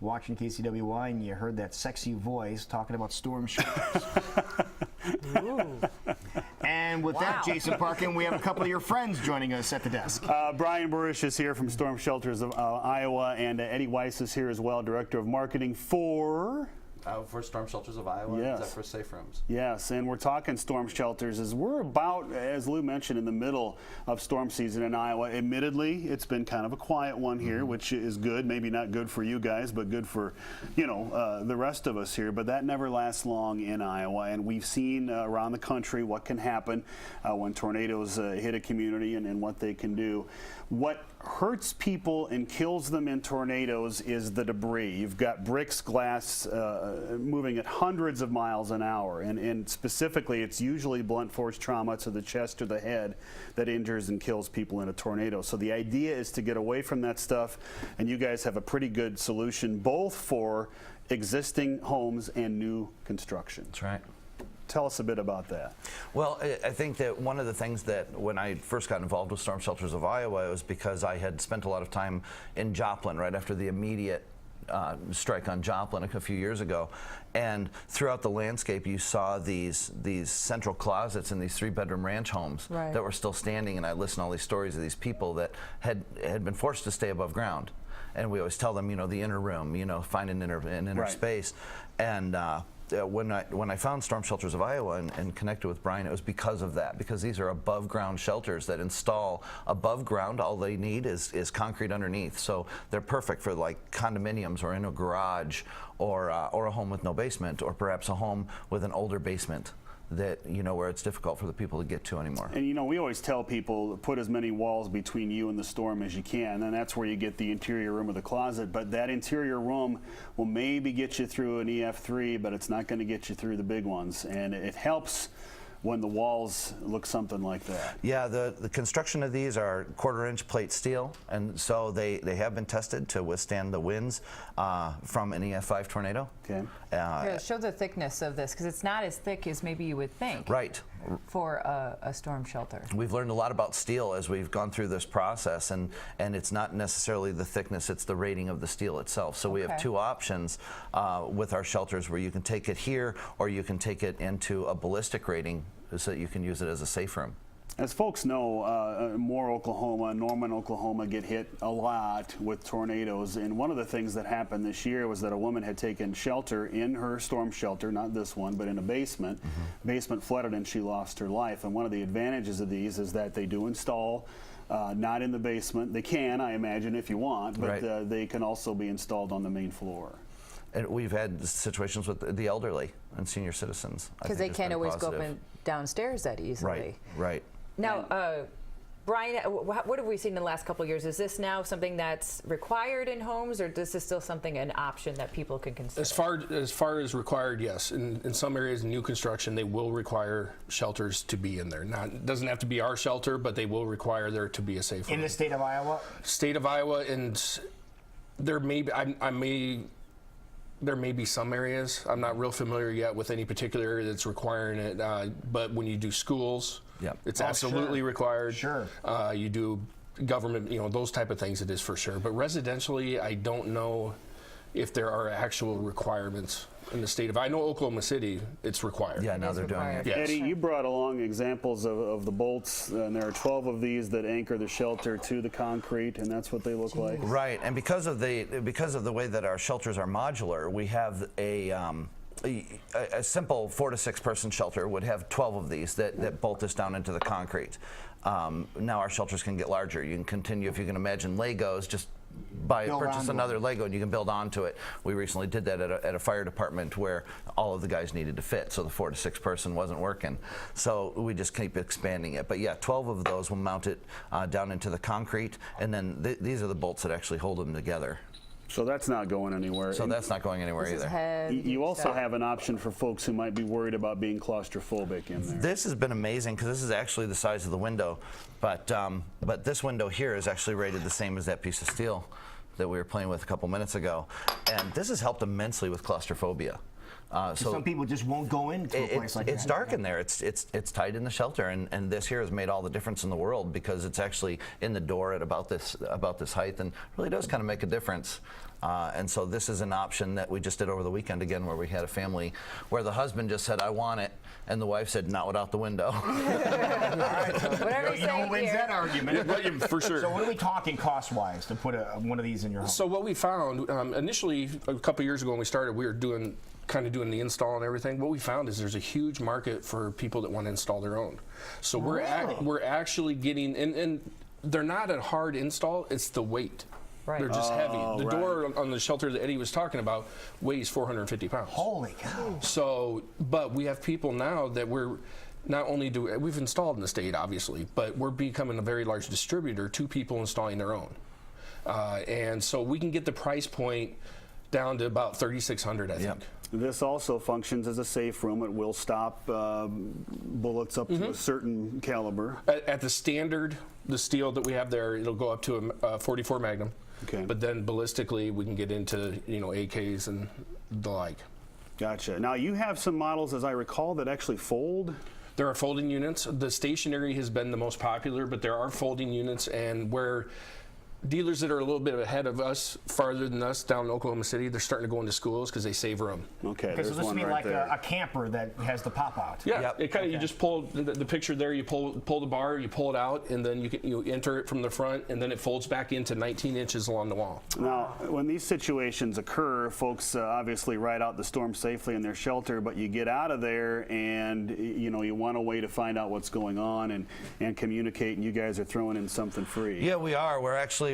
watching KCWY and you heard that sexy voice talking about storm shelters. And with that, Jason Parkin, we have a couple of your friends joining us at the desk. Brian Burish is here from Storm Shelters of Iowa, and Eddie Weiss is here as well, Director of Marketing for Storm Shelters of Iowa, yes. Except for Safe Rooms. Yes, and we're talking storm shelters as we're about, as Lou mentioned, in the middle of storm season in Iowa. Admittedly, it's been kind of a quiet one here, which is good. Maybe not good for you guys, but good for, the rest of us here. But that never lasts long in Iowa, and we've seen around the country what can happen when tornadoes hit a community and what they can do. What hurts people and kills them in tornadoes is the debris. You've got bricks, glass moving at hundreds of miles an hour, and specifically it's usually blunt force trauma to the chest or the head that injures and kills people in a tornado. So the idea is to get away from that stuff, and you guys have a pretty good solution both for existing homes and new construction. That's right. Tell us a bit about that. Well, I think that one of the things that when I first got involved with Storm Shelters of Iowa, it was because I had spent a lot of time in Joplin right after the immediate strike on Joplin a few years ago, and throughout the landscape you saw these central closets in these 3-bedroom ranch homes that were still standing, and I listened to all these stories of these people that had been forced to stay above ground. And we always tell them, the inner room, find an inner space. And when I found Storm Shelters of Iowa and connected with Brian, it was because of that, because these are above ground shelters that install above ground. All they need is concrete underneath, so they're perfect for like condominiums or in a garage or a home with no basement, or perhaps a home with an older basement that where it's difficult for the people to get to anymore. And we always tell people, put as many walls between you and the storm as you can, and that's where you get the interior room or the closet. But that interior room will maybe get you through an EF3, but it's not going to get you through the big ones, and it helps when the walls look something like that. Yeah, the construction of these are 1/4-inch plate steel, and so they have been tested to withstand the winds from an EF5 tornado. Okay. Here, show the thickness of this, because it's not as thick as maybe you would think. Right. For a storm shelter. We've learned a lot about steel as we've gone through this process, and it's not necessarily the thickness, it's the rating of the steel itself. So we have two options with our shelters, where you can take it here or you can take it into a ballistic rating so that you can use it as a safe room. As folks know, Moore, Oklahoma, Norman, Oklahoma get hit a lot with tornadoes, and one of the things that happened this year was that a woman had taken shelter in her storm shelter, not this one, but in a basement. Basement flooded and she lost her life, and one of the advantages of these is that they do install not in the basement. They can, I imagine, if you want, but they can also be installed on the main floor. And we've had situations with the elderly and senior citizens. Because they can't always go up and downstairs that easily. Right. Now, Brian, what have we seen in the last couple of years? Is this now something that's required in homes, or is this still an option that people can consider? As far as required, yes. In some areas in new construction, they will require shelters to be in there. It doesn't have to be our shelter, but they will require there to be a safe room. In the state of Iowa? State of Iowa, and there may be, there may be some areas. I'm not real familiar yet with any particular area that's requiring it, but when you do schools, it's absolutely required. Sure. You do government, those type of things, it is for sure. But residentially, I don't know if there are actual requirements in the state of, I know Oklahoma City, it's required. Yeah, now they're doing it. Yes. Eddie, you brought along examples of the bolts, and there are 12 of these that anchor the shelter to the concrete, and that's what they look like. Right, and because of the way that our shelters are modular, we have a simple 4 to 6 person shelter would have 12 of these that bolt us down into the concrete. Now our shelters can get larger. You can continue, if you can imagine Legos, just purchase another Lego and you can build onto it. We recently did that at a fire department where all of the guys needed to fit, so the 4 to 6 person wasn't working. So we just keep expanding it. But yeah, 12 of those will mount it down into the concrete, and then these are the bolts that actually hold them together. So that's not going anywhere. So that's not going anywhere either. You also have an option for folks who might be worried about being claustrophobic in there. This has been amazing, because this is actually the size of the window, but this window here is actually rated the same as that piece of steel that we were playing with a couple minutes ago, and this has helped immensely with claustrophobia. So some people just won't go into a place like that. It's dark in there. It's tight in the shelter, and this here has made all the difference in the world, because it's actually in the door at about this height, and really does kind of make a difference. And so this is an option that we just did over the weekend again, where we had a family where the husband just said, I want it, and the wife said, not without the window. Whatever You know who wins that argument? For sure. So what are we talking cost-wise to put one of these in your home? So what we found initially a couple years ago when we started, we were doing the install and everything. What we found is there's a huge market for people that want to install their own. So we're actually getting, and they're not a hard install. It's the weight. Right. They're just heavy. The right. door on the shelter that Eddie was talking about weighs 450 pounds. Holy cow. So, but we have people now that we're not only we've installed in the state, obviously, but we're becoming a very large distributor to people installing their own. And so we can get the price point down to about $3,600, I think. This also functions as a safe room. It will stop bullets up to a certain caliber. At the standard, the steel that we have there, it'll go up to a 44 Magnum. Okay. But then ballistically, we can get into AKs and the like. Gotcha. Now you have some models, as I recall, that actually fold. There are folding units. The stationary has been the most popular, but there are folding units, and where dealers that are a little bit ahead of us, farther than us, down in Oklahoma City, they're starting to go into schools because they save room. Okay, Okay, there's so this one would be right like there. a camper that has the pop-out. Yeah, Yep. it kind of you just pull the picture there. You pull the bar, you pull it out, and then you enter it from the front, and then it folds back into 19 inches along the wall. Now, when these situations occur, folks obviously ride out the storm safely in their shelter, but you get out of there and you want a way to find out what's going on and communicate, and you guys are throwing in something free. Yeah, we are.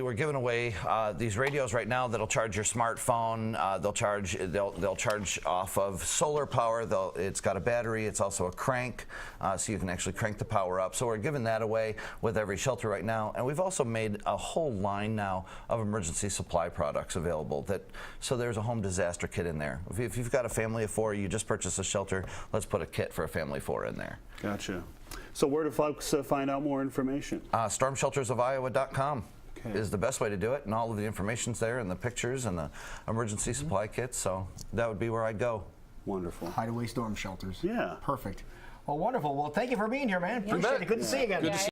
We're giving away these radios right now that'll charge your smartphone. They'll charge off of solar power. It's got a battery. It's also a crank, so you can actually crank the power up. So we're giving that away with every shelter right now. And we've also made a whole line now of emergency supply products available. So there's a home disaster kit in there. If you've got a family of 4, you just purchased a shelter, let's put a kit for a family of 4 in there. Gotcha. So where do folks find out more information? StormSheltersOfIowa.com. Okay. Is the best way to do it, and all of the information's there, and the pictures and the emergency supply kits, so that would be where I'd go. Wonderful. Hideaway storm shelters. Yeah. Perfect. Well, wonderful. Well, thank you for being here, man. Appreciate it. Good to see you again. Good to see